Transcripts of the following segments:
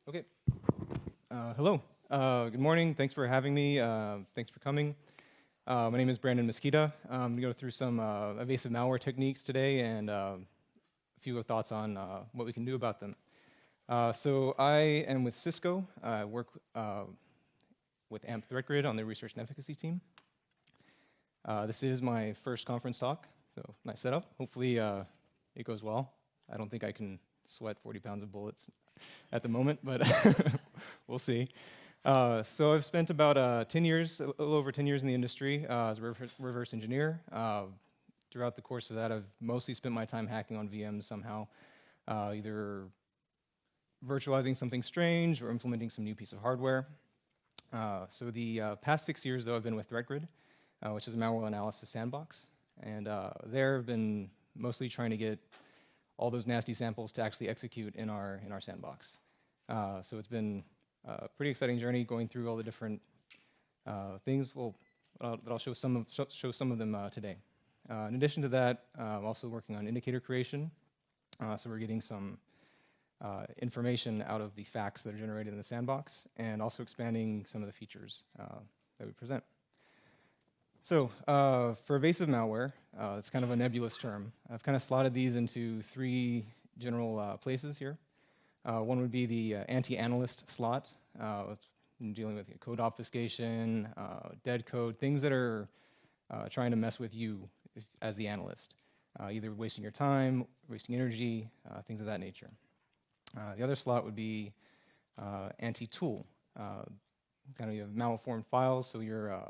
Okay. Hello. Good morning. Thanks for having me. Thanks for coming. My name is Brandon Mesquita. I'm going to go through some evasive malware techniques today and a few thoughts on what we can do about them. So I am with Cisco. I work with AMP Threat Grid on the research and efficacy team. This is my first conference talk, so nice setup. Hopefully it goes well. I don't think I can sweat 40 pounds of bullets at the moment, but we'll see. So I've spent about 10 years, a little over 10 years in the industry as a reverse engineer. Throughout the course of that, I've mostly spent my time hacking on VMs somehow, either virtualizing something strange or implementing some new piece of hardware. So the past 6 years, though, I've been with ThreatGrid, which is a malware analysis sandbox. And there I've been mostly trying to get all those nasty samples to actually execute in our sandbox. So it's been a pretty exciting journey going through all the different things. That I'll show some of them today. In addition to that, I'm also working on indicator creation. So we're getting some information out of the facts that are generated in the sandbox, and also expanding some of the features that we present. So for evasive malware, it's kind of a nebulous term. I've kind of slotted these into three general places here. One would be the anti-analyst slot, dealing with code obfuscation, dead code, things that are trying to mess with you as the analyst, either wasting your time, wasting energy, things of that nature. The other slot would be anti-tool. Kind of you have malformed files, so your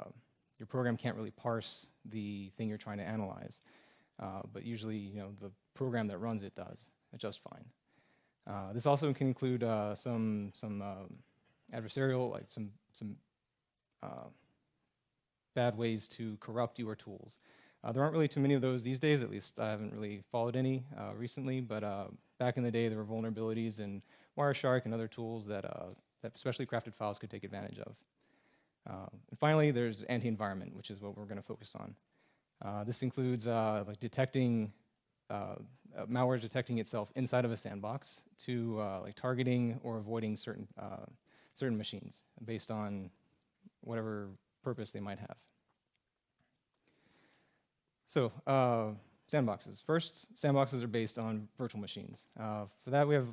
program can't really parse the thing you're trying to analyze, but usually, the program that runs it does just fine. This also can include some adversarial, like some bad ways to corrupt your tools. There aren't really too many of those these days. At least I haven't really followed any recently. But back in the day, there were vulnerabilities in Wireshark and other tools that specially crafted files could take advantage of. And finally, there's anti-environment, which is what we're going to focus on. This includes like detecting malware detecting itself inside of a sandbox to like targeting or avoiding certain machines based on whatever purpose they might have. So sandboxes. First, sandboxes are based on virtual machines. For that, we have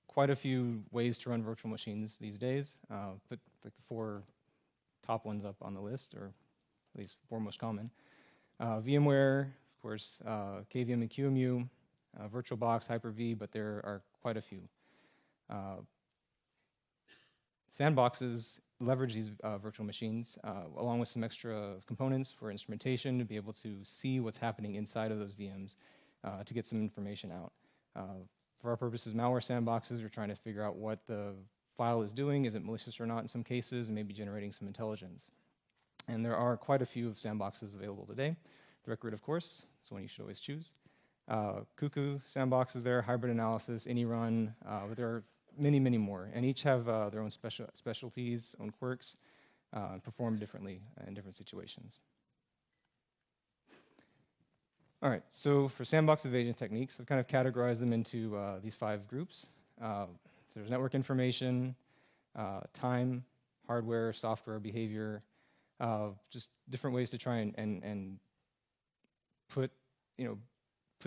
quite a few ways to run virtual machines these days. Put like the four top ones up on the list, or at least four most common. VMware, of course, KVM and QEMU, VirtualBox, Hyper-V, but there are quite a few. Sandboxes leverage these virtual machines along with some extra components for instrumentation to be able to see what's happening inside of those VMs to get some information out. For our purposes, malware sandboxes are trying to figure out what the file is doing, is it malicious or not in some cases, and maybe generating some intelligence. And there are quite a few sandboxes available today. ThreatGrid, of course, is one you should always choose. Cuckoo sandboxes there, hybrid analysis, AnyRun, but there are many, many more, and each have their own specialties, own quirks, and perform differently in different situations. All right, so for sandbox evasion techniques, I've kind of categorized them into these 5 groups. So there's network information, time, hardware, software, behavior, just different ways to try and put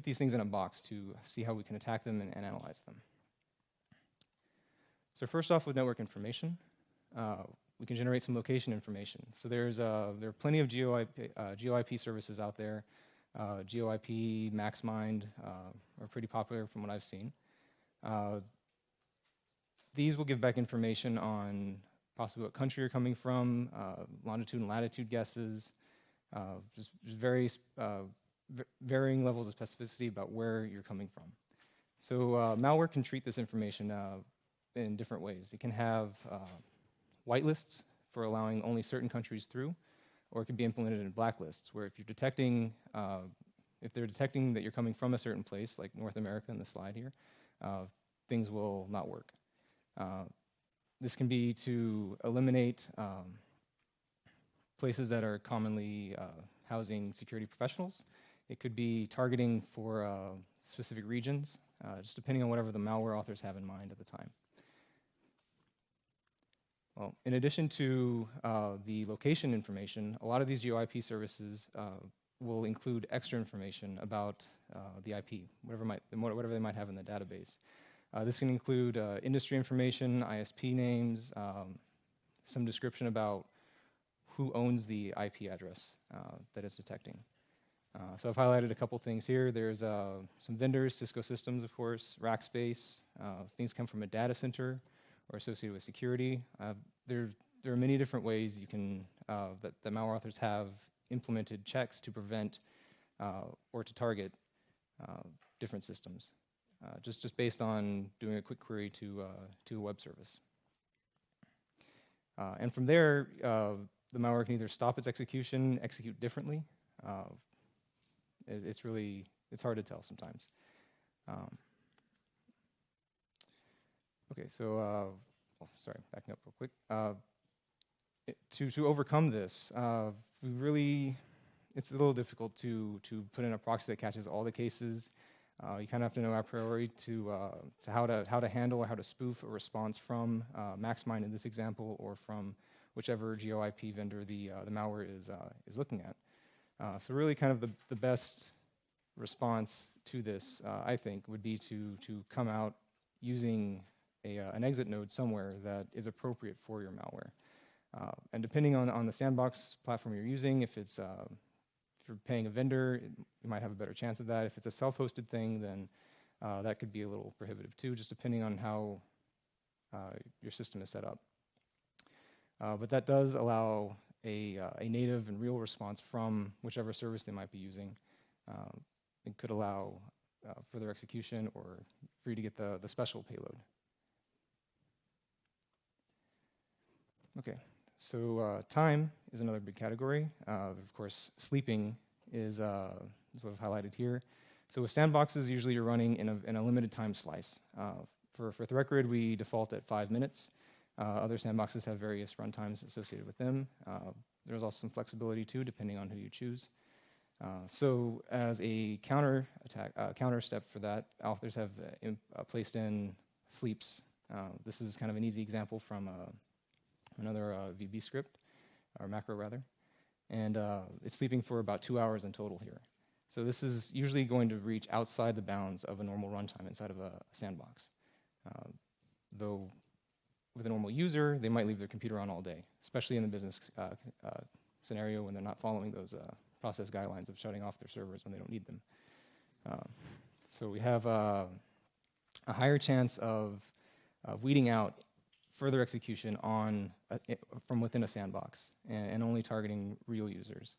these things in a box to see how we can attack them and analyze them. So first off, with network information, we can generate some location information. So there are plenty of GeoIP services out there. GeoIP, MaxMind are pretty popular from what I've seen. These will give back information on possibly what country you're coming from, longitude and latitude guesses, just varying levels of specificity about where you're coming from. So malware can treat this information in different ways. It can have whitelists for allowing only certain countries through, or it can be implemented in blacklists, where if you're detecting, if they're detecting that you're coming from a certain place, like North America in the slide here, things will not work. This can be to eliminate places that are commonly housing security professionals. It could be targeting for specific regions, just depending on whatever the malware authors have in mind at the time. Well, in addition to the location information, a lot of these GeoIP services will include extra information about the IP, whatever they might have in the database. This can include industry information, ISP names, some description about who owns the IP address that it's detecting. So I've highlighted a couple things here. There's some vendors, Cisco Systems, of course, Rackspace. Things come from a data center or associated with security. There are many different ways you can that the malware authors have implemented checks to prevent or to target different systems, just based on doing a quick query to a web service. And from there, the malware can either stop its execution, execute differently. It's hard to tell sometimes. Okay, so sorry, backing up real quick. To overcome this, it's a little difficult to put in a proxy that catches all the cases. You kind of have to know a priori to how to handle or how to spoof a response from MaxMind in this example, or from whichever GeoIP vendor the malware is looking at. So really, kind of the best response to this, I think, would be to come out using an exit node somewhere that is appropriate for your malware. And depending on the sandbox platform you're using, if you're paying a vendor, you might have a better chance of that. If it's a self-hosted thing, then that could be a little prohibitive too, just depending on how your system is set up. But that does allow a native and real response from whichever service they might be using. It could allow further execution or for you to get the special payload. Okay, so time is another big category. Of course, sleeping is what I've highlighted here. So with sandboxes, usually you're running in a limited time slice. For ThreatGrid, we default at 5 minutes. Other sandboxes have various runtimes associated with them. There's also some flexibility too, depending on who you choose. So as a counter step for that, authors have placed in sleeps. This is kind of an easy example from another VB script, or macro rather. And it's sleeping for about 2 hours in total here. So this is usually going to reach outside the bounds of a normal runtime inside of a sandbox. Though with a normal user, they might leave their computer on all day, especially in the business scenario when they're not following those process guidelines of shutting off their servers when they don't need them. So we have a higher chance of weeding out further execution from within a sandbox and only targeting real users.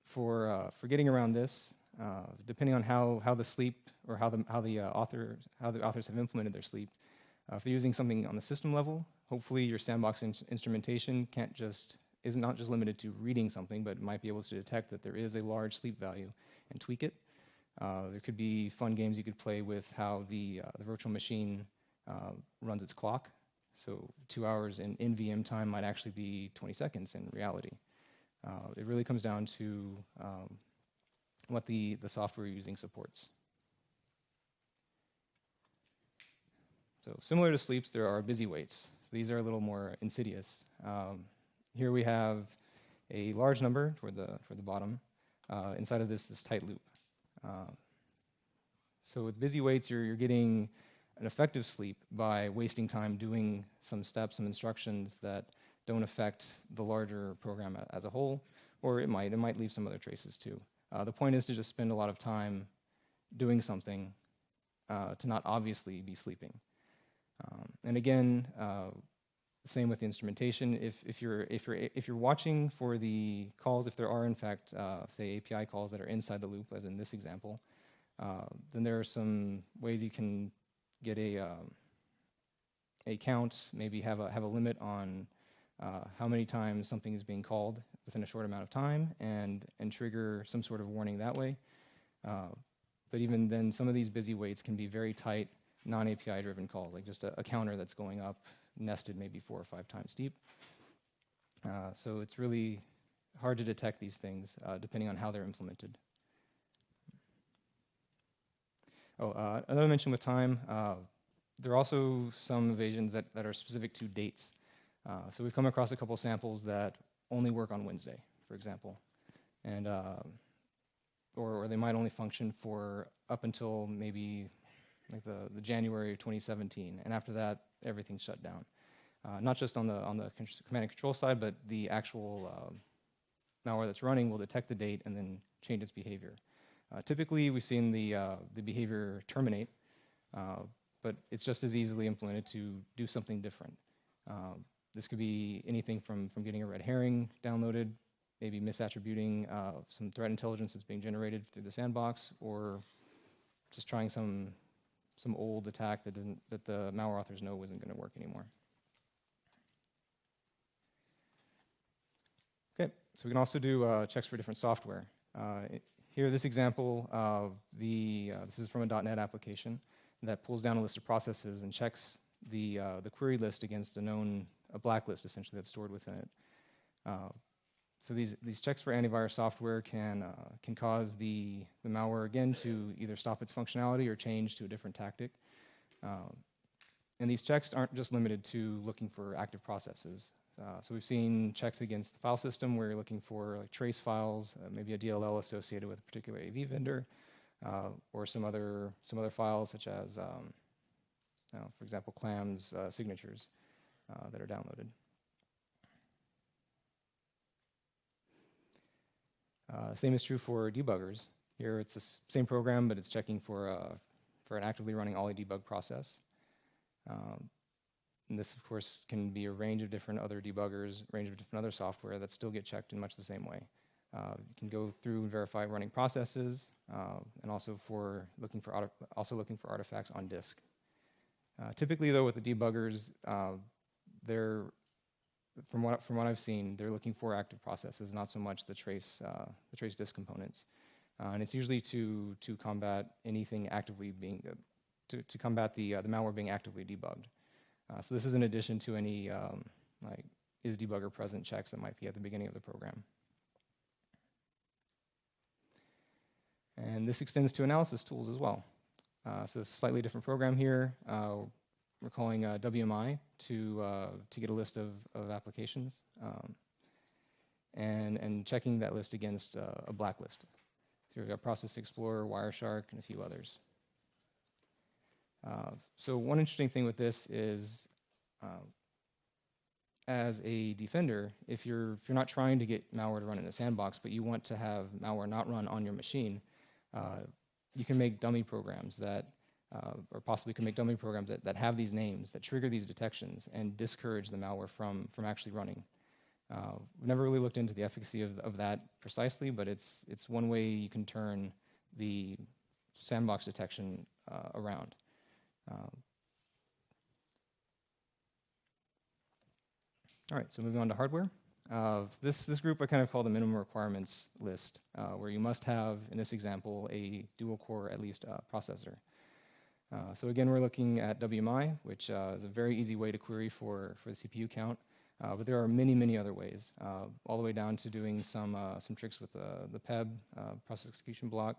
For getting around this, depending on how the sleep or how the authors have implemented their sleep, if they're using something on the system level, hopefully your sandbox instrumentation is not just limited to reading something, but might be able to detect that there is a large sleep value and tweak it. There could be fun games you could play with how the virtual machine runs its clock. So 2 hours in VM time might actually be 20 seconds in reality. It really comes down to what the software you're using supports. So similar to sleeps, there are busy waits. So these are a little more insidious. Here we have a large number toward the bottom inside of this tight loop. So with busy waits, you're getting an effective sleep by wasting time doing some steps, some instructions that don't affect the larger program as a whole, or it might leave some other traces too. The point is to just spend a lot of time doing something to not obviously be sleeping. And again, same with the instrumentation. If you're watching for the calls, if there are in fact say API calls that are inside the loop, as in this example, then there are some ways you can get a count, maybe have a limit on how many times something is being called within a short amount of time, and trigger some sort of warning that way. But even then, some of these busy waits can be very tight, non-API driven calls, like just a counter that's going up, nested maybe 4 or 5 times deep. So it's really hard to detect these things depending on how they're implemented. Another mention with time, there are also some evasions that are specific to dates. So we've come across a couple samples that only work on Wednesday, for example, and or they might only function for up until maybe like the January of 2017, and after that, everything's shut down. Not just on the command and control side, but the actual malware that's running will detect the date and then change its behavior. Typically, we've seen the behavior terminate, but it's just as easily implemented to do something different. This could be anything from getting a red herring downloaded, maybe misattributing some threat intelligence that's being generated through the sandbox, or just trying some old attack that the malware authors know isn't going to work anymore. Okay, so we can also do checks for different software. Here, this example, this is from a .NET application that pulls down a list of processes and checks the query list against a blacklist, essentially, that's stored within it. So these checks for antivirus software can cause the malware, again, to either stop its functionality or change to a different tactic. And these checks aren't just limited to looking for active processes. So we've seen checks against the file system where you're looking for like trace files, maybe a DLL associated with a particular AV vendor, or some other files such as, for example, clams signatures that are downloaded. Same is true for debuggers. Here it's the same program, but it's checking for an actively running Ollie debug process. And this, of course, can be a range of different other debuggers, range of different other software that still get checked in much the same way. You can go through and verify running processes, and also looking for artifacts on disk. Typically, though, with the debuggers, they're from what I've seen, they're looking for active processes, not so much the trace disk components. And it's usually to combat anything actively being to combat the malware being actively debugged. So this is in addition to any like is debugger present checks that might be at the beginning of the program. And this extends to analysis tools as well. So it's a slightly different program here. We're calling WMI to get a list of applications and checking that list against a blacklist. So we've got Process Explorer, Wireshark, and a few others. So one interesting thing with this is, as a defender, if you're not trying to get malware to run in a sandbox, but you want to have malware not run on your machine, you can make dummy programs that, or possibly can make dummy programs that have these names that trigger these detections and discourage the malware from actually running. We've never really looked into the efficacy of that precisely, but it's one way you can turn the sandbox detection around. All right, so moving on to hardware. This group I kind of call the minimum requirements list, where you must have, in this example, a dual-core at least processor. So again, we're looking at WMI, which is a very easy way to query for the CPU count. But there are many other ways, all the way down to doing some tricks with the PEB, process execution block,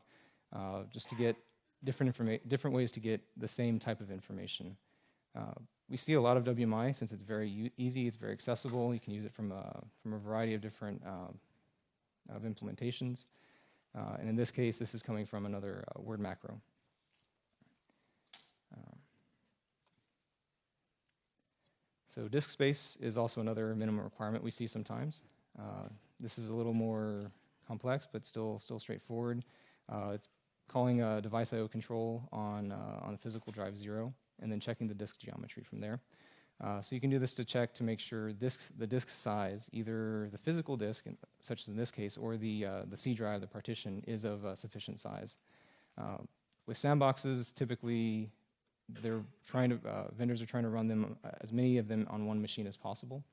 just to get different ways to get the same type of information. We see a lot of WMI since it's very easy, it's very accessible. You can use it from a variety of different of implementations. And in this case, this is coming from another word macro. So disk space is also another minimum requirement we see sometimes. This is a little more complex, but still straightforward. It's calling a device I/O control on physical drive 0, and then checking the disk geometry from there. So you can do this to check to make sure the disk size, either the physical disk, such as in this case, or the C drive, the partition, is of sufficient size. With sandboxes, typically vendors are trying to run them, as many of them on one machine as possible.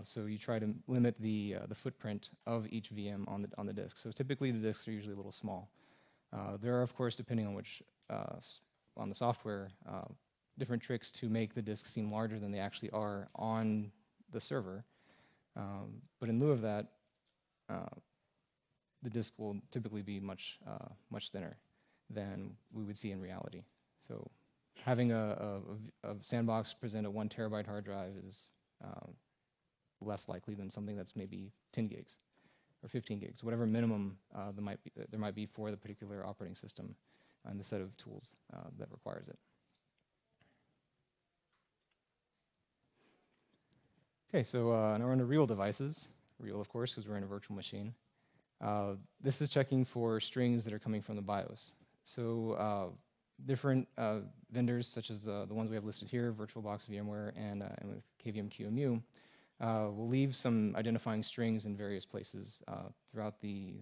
So you try to limit the footprint of each VM on the disk. So typically the disks are usually a little small. There are, of course, depending on which on the software, different tricks to make the disks seem larger than they actually are on the server. But in lieu of that, the disk will typically be much thinner than we would see in reality. So having a sandbox present a 1 terabyte hard drive is less likely than something that's maybe 10 gigs or 15 gigs, whatever minimum there might be for the particular operating system and the set of tools that requires it. Okay, so now we're on to real devices. Real, of course, because we're in a virtual machine. This is checking for strings that are coming from the BIOS. So different vendors, such as the ones we have listed here, VirtualBox, VMware, and with KVM QEMU, will leave some identifying strings in various places throughout the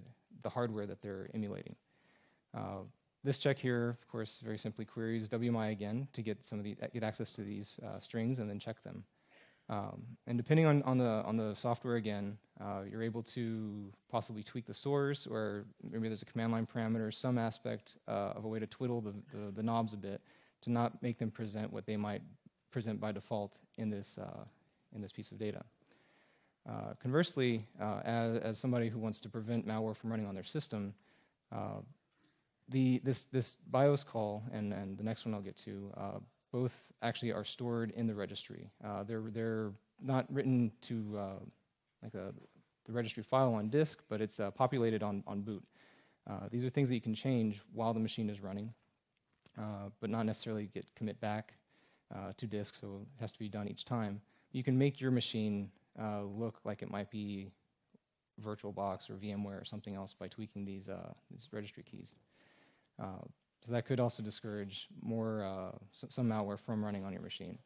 hardware that they're emulating. This check here, of course, very simply queries WMI again to get get access to these strings and then check them. And depending on the software again, you're able to possibly tweak the source, or maybe there's a command line parameter, some aspect of a way to twiddle the knobs a bit to not make them present what they might present by default in this piece of data. Conversely, as somebody who wants to prevent malware from running on their system, this BIOS call and the next one I'll get to both actually are stored in the registry. They're not written to the registry file on disk, but it's populated on boot. These are things that you can change while the machine is running, but not necessarily get commit back to disk, so it has to be done each time. You can make your machine look like it might be VirtualBox or VMware or something else by tweaking these registry keys. So that could also discourage some malware from running on your machine.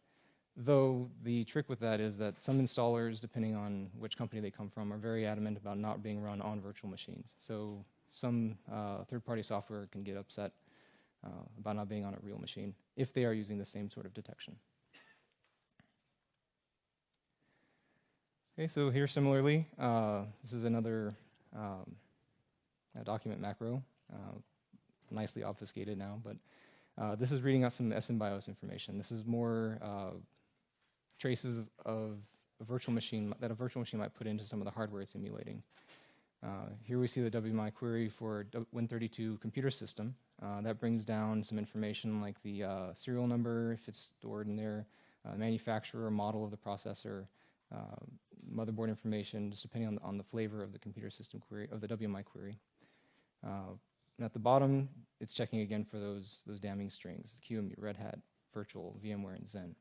Though the trick with that is that some installers, depending on which company they come from, are very adamant about not being run on virtual machines. So some third-party software can get upset about not being on a real machine if they are using the same sort of detection. Okay, so here similarly, this is another document macro. Nicely obfuscated now, but this is reading out some SMBIOS information. This is more traces of a virtual machine that a virtual machine might put into some of the hardware it's emulating. Here we see the WMI query for Win32 computer system. That brings down some information like the serial number, if it's stored in there, manufacturer, model of the processor, motherboard information, just depending on the flavor of the computer system query, of the WMI query. And at the bottom, it's checking again for those damning strings: QEMU, Red Hat, Virtual, VMware, and Xen.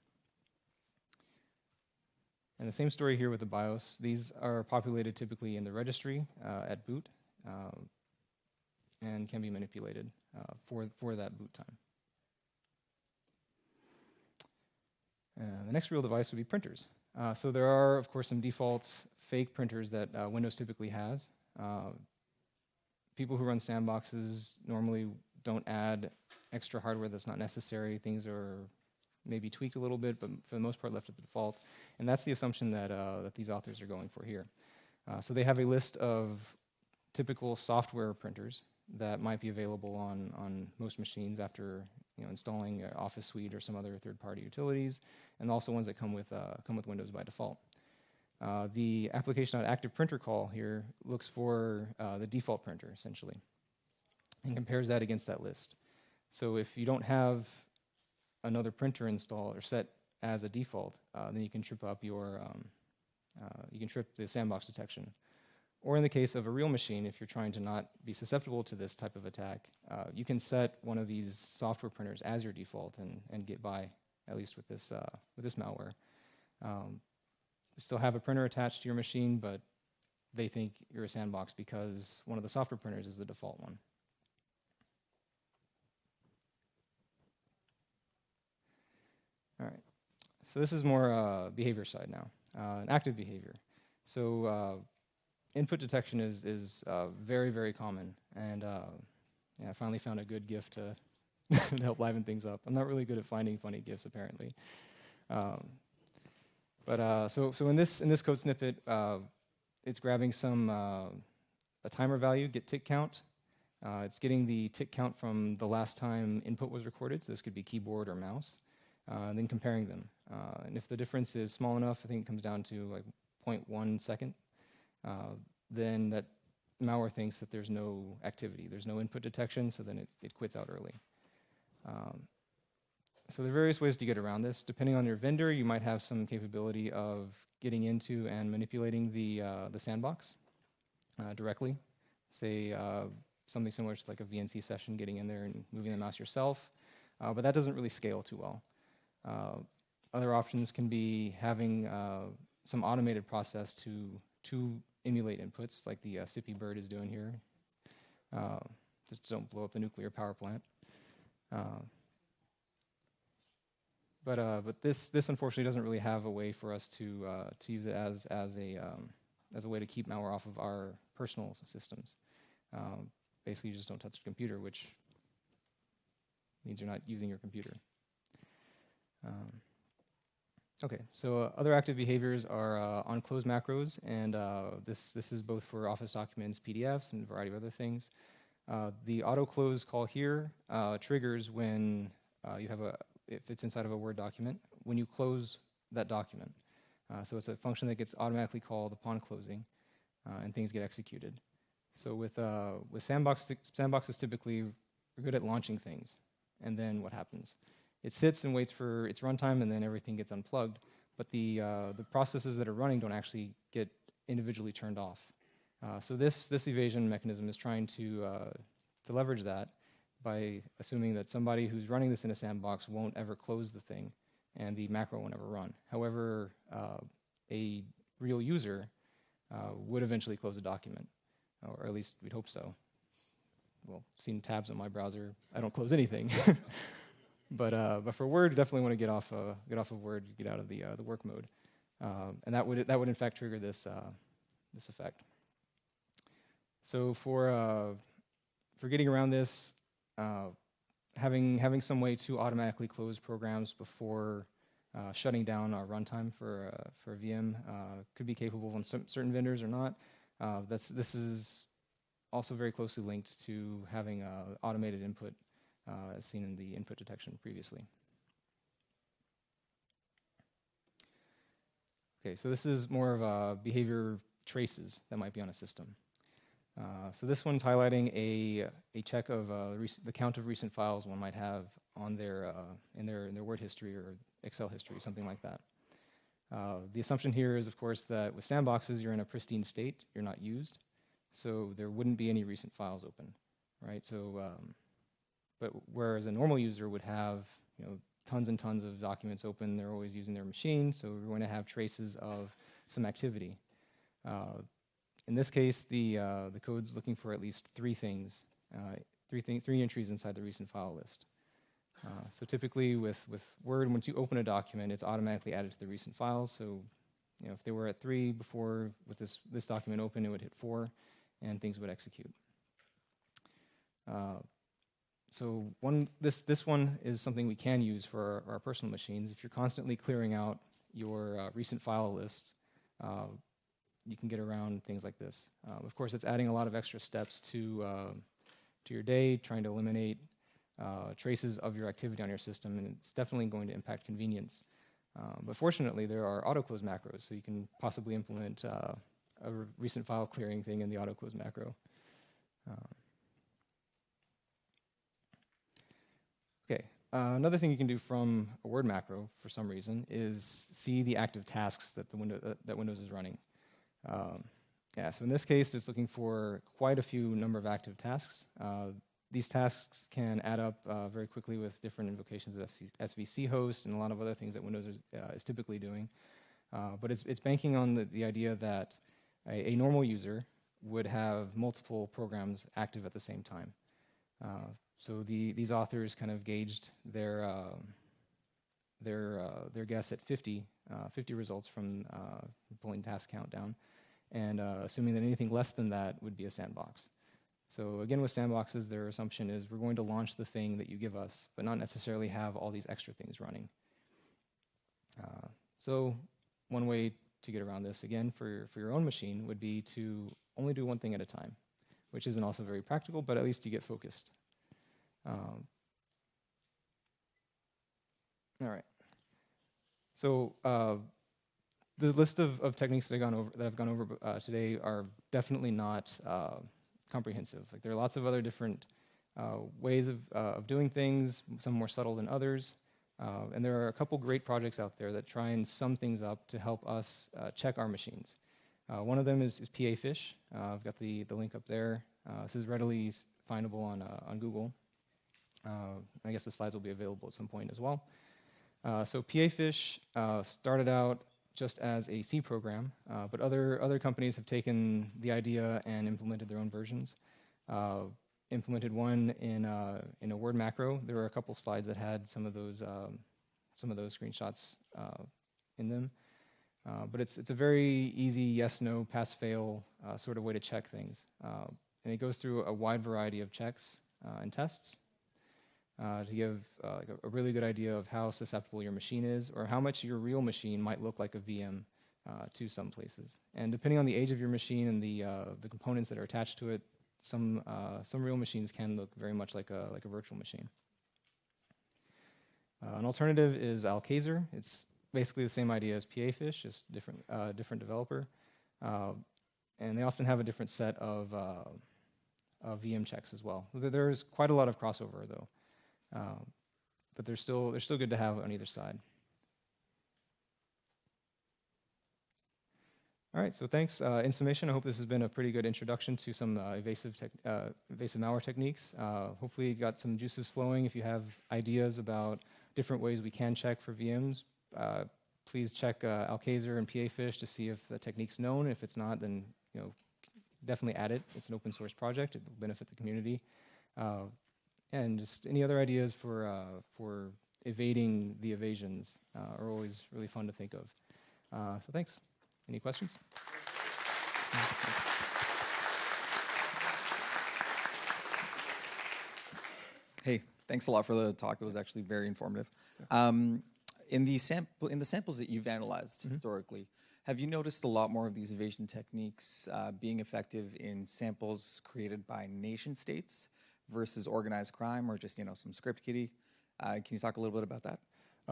And the same story here with the BIOS. These are populated typically in the registry at boot and can be manipulated for that boot time. The next real device would be printers. So there are, of course, some default fake printers that Windows typically has. People who run sandboxes normally don't add extra hardware that's not necessary. Things are maybe tweaked a little bit, but for the most part left at the default. And that's the assumption that these authors are going for here. So they have a list of typical software printers that might be available on most machines after installing Office Suite or some other third-party utilities, and also ones that come with Windows by default. The application.active printer call here looks for the default printer, essentially, and compares that against that list. So if you don't have another printer installed or set as a default, then you can trip up you can trip the sandbox detection. Or in the case of a real machine, if you're trying to not be susceptible to this type of attack, you can set one of these software printers as your default and get by, at least with this malware. You still have a printer attached to your machine, but they think you're a sandbox because one of the software printers is the default one. All right, so this is more behavior side now, an active behavior. So input detection is very, very common, and yeah, I finally found a good GIF to, to help liven things up. I'm not really good at finding funny GIFs, apparently. So in this code snippet, it's grabbing a timer value, get tick count. It's getting the tick count from the last time input was recorded, so this could be keyboard or mouse, and then comparing them. And if the difference is small enough, I think it comes down to like 0.1 second, then that malware thinks that there's no activity, there's no input detection, so then it quits out early. So there are various ways to get around this. Depending on your vendor, you might have some capability of getting into and manipulating the sandbox directly. Say something similar to like a VNC session, getting in there and moving the mouse yourself. But that doesn't really scale too well. Other options can be having some automated process to emulate inputs, like the Sippy bird is doing here. Just don't blow up the nuclear power plant. But this unfortunately doesn't really have a way for us to use it as a way to keep malware off of our personal systems. Basically, you just don't touch the computer, which means you're not using your computer. Okay, so other active behaviors are on-close macros, and this is both for Office documents, PDFs, and a variety of other things. The auto-close call here triggers when if it's inside of a Word document, when you close that document. So it's a function that gets automatically called upon closing, and things get executed. So with sandboxes typically are good at launching things, and then what happens? It sits and waits for its runtime, and then everything gets unplugged. But the processes that are running don't actually get individually turned off. So this evasion mechanism is trying to leverage that by assuming that somebody who's running this in a sandbox won't ever close the thing, and the macro won't ever run. However, a real user would eventually close a document, or at least we'd hope so. Well, seeing tabs on my browser, I don't close anything. But for Word, you definitely want to get off of Word, get out of the work mode, and that would in fact trigger this effect. So for getting around this, having some way to automatically close programs before shutting down our runtime for a VM could be capable on certain vendors or not. This is also very closely linked to having automated input, as seen in the input detection previously. Okay, so this is more of behavior traces that might be on a system. So this one's highlighting a check of the count of recent files one might have on in their Word history or Excel history, something like that. The assumption here is, of course, that with sandboxes, you're in a pristine state, you're not used, so there wouldn't be any recent files open, right? So, but whereas a normal user would have, tons and tons of documents open, they're always using their machine, so we're going to have traces of some activity. In this case, the code's looking for at least three entries inside the recent file list. So typically with Word, once you open a document, it's automatically added to the recent files. So if they were at 3 before, with this document open, it would hit 4, and things would execute. So this one is something we can use for our personal machines. If you're constantly clearing out your recent file list, you can get around things like this. Of course, it's adding a lot of extra steps to your day, trying to eliminate traces of your activity on your system, and it's definitely going to impact convenience. But fortunately, there are auto-close macros, so you can possibly implement a recent file clearing thing in the auto-close macro. Okay, another thing you can do from a Word macro, for some reason, is see the active tasks that Windows is running. So in this case, it's looking for quite a few number of active tasks. These tasks can add up very quickly with different invocations of SVC host and a lot of other things that Windows is typically doing. But it's banking on the idea that a normal user would have multiple programs active at the same time. So these authors kind of gauged their guess at 50 results from pulling task count down, and assuming that anything less than that would be a sandbox. So again, with sandboxes, their assumption is we're going to launch the thing that you give us, but not necessarily have all these extra things running. So one way to get around this, again, for your own machine, would be to only do one thing at a time, which isn't also very practical, but at least you get focused. All right. So the list of techniques that I've gone over today are definitely not comprehensive. Like, there are lots of other different ways of doing things, some more subtle than others. And there are a couple great projects out there that try and sum things up to help us check our machines. One of them is PA-Fish. I've got the link up there. This is readily findable on Google. I guess the slides will be available at some point as well. So PA-Fish started out just as a C program, but other companies have taken the idea and implemented their own versions. Implemented one in a Word macro. There were a couple slides that had some of those screenshots in them. But it's a very easy yes/no, pass/fail sort of way to check things, and it goes through a wide variety of checks and tests to give like a really good idea of how susceptible your machine is, or how much your real machine might look like a VM to some places. And depending on the age of your machine and the components that are attached to it, some real machines can look very much like a virtual machine. An alternative is Alkazer. It's basically the same idea as PA-Fish, just different developer, and they often have a different set of VM checks as well. There's quite a lot of crossover though, but they're still good to have on either side. All right, so thanks. In summation, I hope this has been a pretty good introduction to some evasive malware techniques. Hopefully you got some juices flowing. If you have ideas about different ways we can check for VMs, please check Alkazer and PA-Fish to see if the technique's known. If it's not, then definitely add it. It's an open source project. It will benefit the community. And just any other ideas for evading the evasions are always really fun to think of. So thanks. Any questions? Hey, thanks a lot for the talk. It was actually very informative. In the samples that you've analyzed historically, have you noticed a lot more of these evasion techniques being effective in samples created by nation states versus organized crime, or just some script kiddie? Can you talk a little bit about that?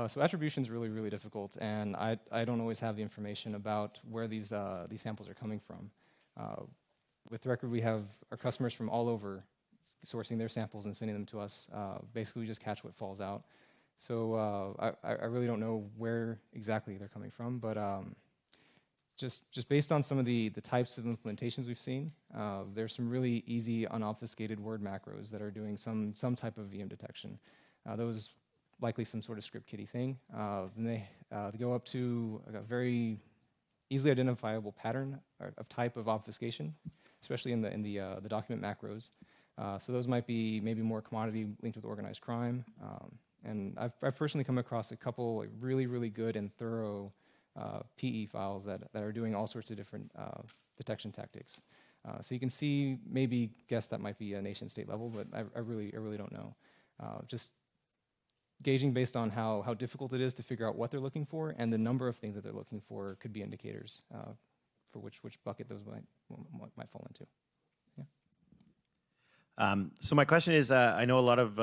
So attribution is really, really difficult, and I don't always have the information about where these samples are coming from. With Record, we have our customers from all over sourcing their samples and sending them to us. Basically, we just catch what falls out. So I really don't know where exactly they're coming from, but just based on some of the types of implementations we've seen, there's some really easy unobfuscated word macros that are doing some type of VM detection. Those likely some sort of script kiddie thing. Then they go up to a very easily identifiable pattern of type of obfuscation, especially in the document macros. So those might be maybe more commodity linked with organized crime. And I've personally come across a couple really, really good and thorough PE files that are doing all sorts of different detection tactics. So you can see, maybe guess that might be a nation state level, but I really don't know. Just gauging based on how difficult it is to figure out what they're looking for, and the number of things that they're looking for could be indicators for which bucket those might fall into. So my question is, I know a lot of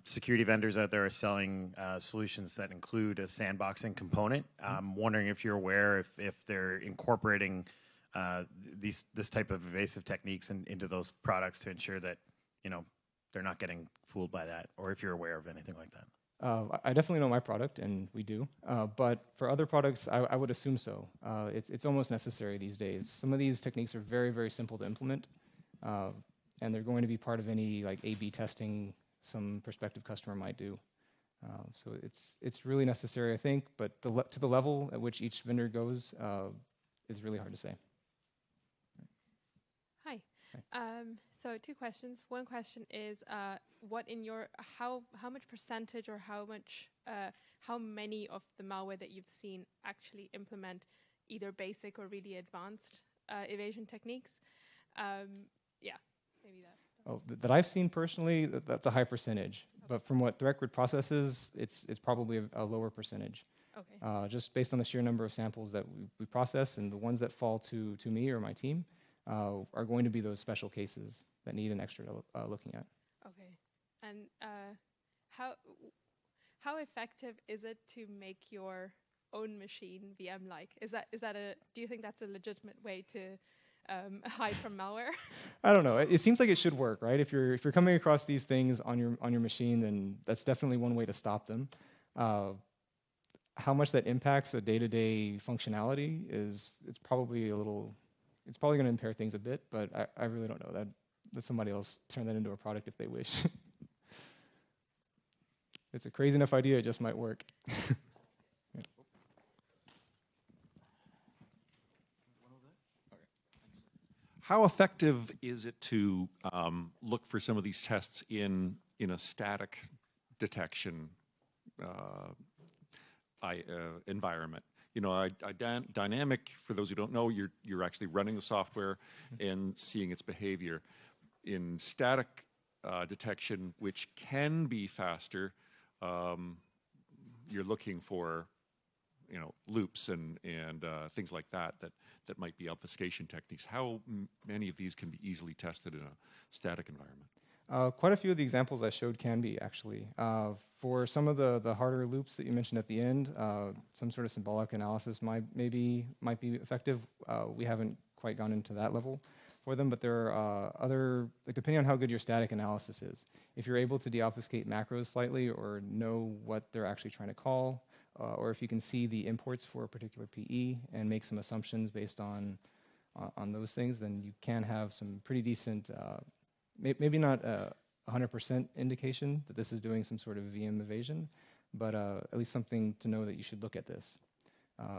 security vendors out there are selling solutions that include a sandboxing component. I'm wondering if you're aware if they're incorporating this type of evasive techniques into those products to ensure that they're not getting fooled by that, or if you're aware of anything like that. I definitely know my product, and we do. But for other products, I would assume so. It's almost necessary these days. Some of these techniques are very, very simple to implement. And they're going to be part of any like A/B testing some prospective customer might do. So it's really necessary, I think, but to the level at which each vendor goes is really hard to say. Hi. So 2 questions. One question is, how much percentage or how many of the malware that you've seen actually implement either basic or really advanced evasion techniques? Yeah. Maybe that. That I've seen personally, that's a high percentage. Okay. But from what Record processes, it's probably a lower percentage. Okay. Just based on the sheer number of samples that we process, and the ones that fall to me or my team are going to be those special cases that need an extra looking at. Okay. And how effective is it to make your own machine VM-like? Do you think that's a legitimate way to hide from malware? I don't know. It seems like it should work, right? If you're coming across these things on your machine, then that's definitely one way to stop them. How much that impacts a day-to-day functionality it's probably going to impair things a bit, but I really don't know. Let somebody else turn that into a product if they wish. It's a crazy enough idea, it just might work. How effective is it to look for some of these tests in a static detection environment? You know, dynamic, for those who don't know, you're actually running the software and seeing its behavior. In static detection, which can be faster, you're looking for, you know, loops and things like that might be obfuscation techniques. How many of these can be easily tested in a static environment? Quite a few of the examples I showed can be, actually. For some of the harder loops that you mentioned at the end, some sort of symbolic analysis might be effective. We haven't quite gone into that level for them, but there are other, like, depending on how good your static analysis is. If you're able to deobfuscate macros slightly or know what they're actually trying to call, or if you can see the imports for a particular PE and make some assumptions based on those things, then you can have some pretty decent, maybe not 100% indication that this is doing some sort of VM evasion, but at least something to know that you should look at this.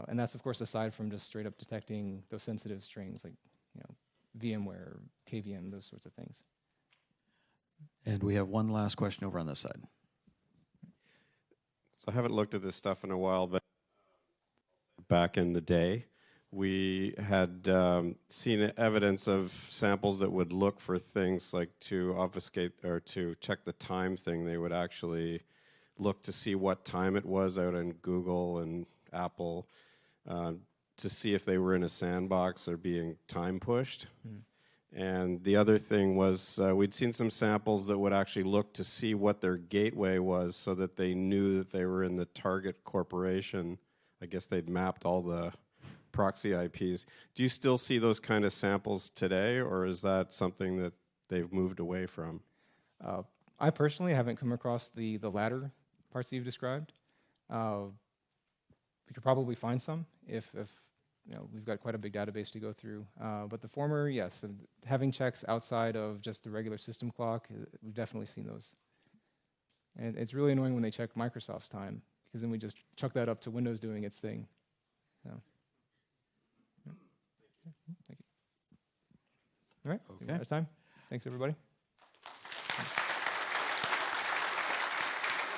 And that's, of course, aside from just straight up detecting those sensitive strings like, you know, VMware, KVM, those sorts of things. And we have one last question over on this side. So I haven't looked at this stuff in a while, but back in the day, we had seen evidence of samples that would look for things like to obfuscate or to check the time thing. They would actually look to see what time it was out in Google and Apple to see if they were in a sandbox or being time pushed. And the other thing was we'd seen some samples that would actually look to see what their gateway was so that they knew that they were in the target corporation. I guess they'd mapped all the proxy IPs. Do you still see those kind of samples today, or is that something that they've moved away from? I personally haven't come across the latter parts that you've described. We could probably find some if you know, we've got quite a big database to go through. But the former, yes, having checks outside of just the regular system clock, we've definitely seen those. And it's really annoying when they check Microsoft's time, because then we just chuck that up to Windows doing its thing. So, yeah. Thank you. All right, we're out of time. Thanks, everybody.